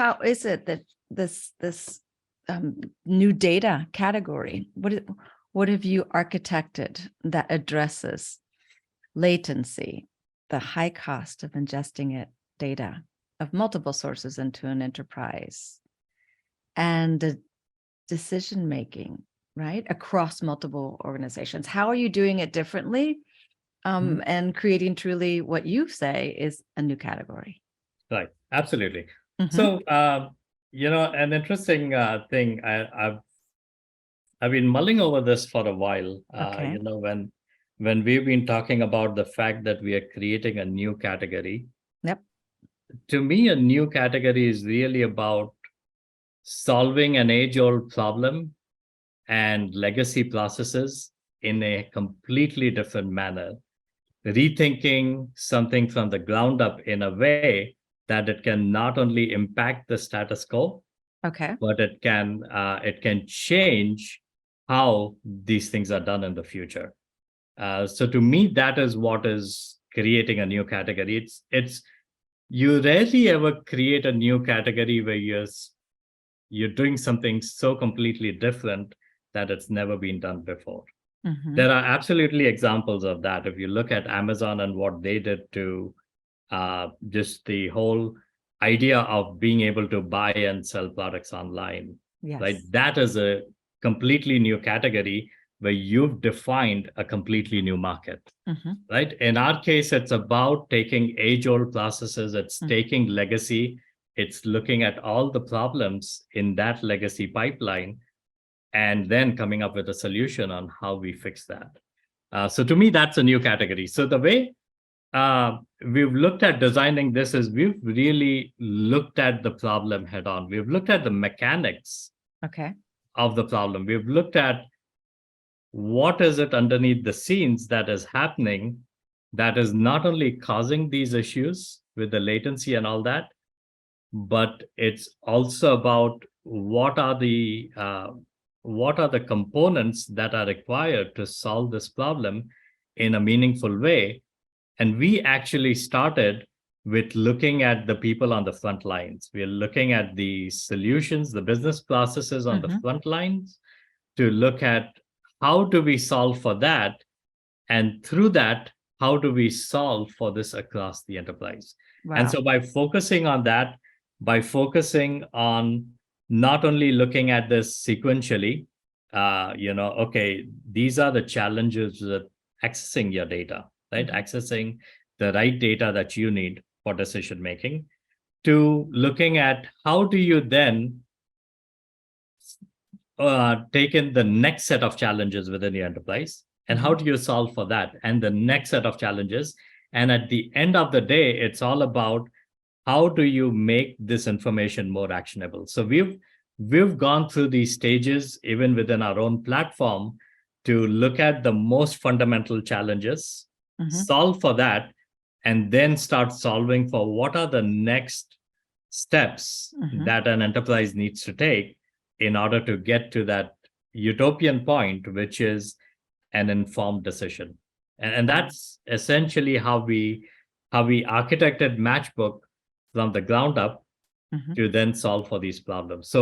how is it that this new data category, what have you architected that addresses latency, the high cost of ingesting data of multiple sources into an enterprise, and the decision making, right, across multiple organizations? How are you doing it differently, and creating truly what you say is a new category? Right, absolutely. Mhm. So, an interesting thing, I've been mulling over this for a while. Okay. When we've been talking about the fact that we are creating a new category, Yep. to me, a new category is really about solving an age-old problem and legacy processes in a completely different manner, rethinking something from the ground up in a way that it can not only impact the status quo, Okay. but it can change how these things are done in the future. So to me, that is what is creating a new category. It's you rarely ever create a new category where you're doing something so completely different that it's never been done before. Mhm. There are absolutely examples of that. If you look at Amazon and what they did to just the whole idea of being able to buy and sell products online, right? Yes. That is a completely new category where you've defined a completely new market, Mhm. right? In our case, it's about taking age-old processes, it's Mm. taking legacy, it's looking at all the problems in that legacy pipeline, and then coming up with a solution on how we fix that. So to me, that's a new category. So the way we've looked at designing this is we've really looked at the problem head on. We've looked at the mechanics Okay. of the problem. We've looked at what is it underneath the scenes that is happening that is not only causing these issues with the latency and all that, but it's also about what are the components that are required to solve this problem in a meaningful way. And we actually started with looking at the people on the front lines. We're looking at the solutions, the business processes on the Mhm. front lines, to look at how do we solve for that, and through that, how do we solve for this across the enterprise. And Wow. so by focusing on that, by focusing on not only looking at this sequentially, okay, these are the challenges with accessing your data, right? Mhm. Accessing the right data that you need for decision making, to looking at how do you then take in the next set of challenges within your enterprise, and how do you solve for that and the next set of challenges. And at the end of the day, it's all about how do you make this information more actionable. So we've gone through these stages even within our own platform to look at the most fundamental challenges, Mhm. solve for that, and then start solving for what are the next steps Mhm. that an enterprise needs to take in order to get to that utopian point, which is an informed decision. And that's essentially how we architected Matchbook from the ground up Mhm. to then solve for these problems. So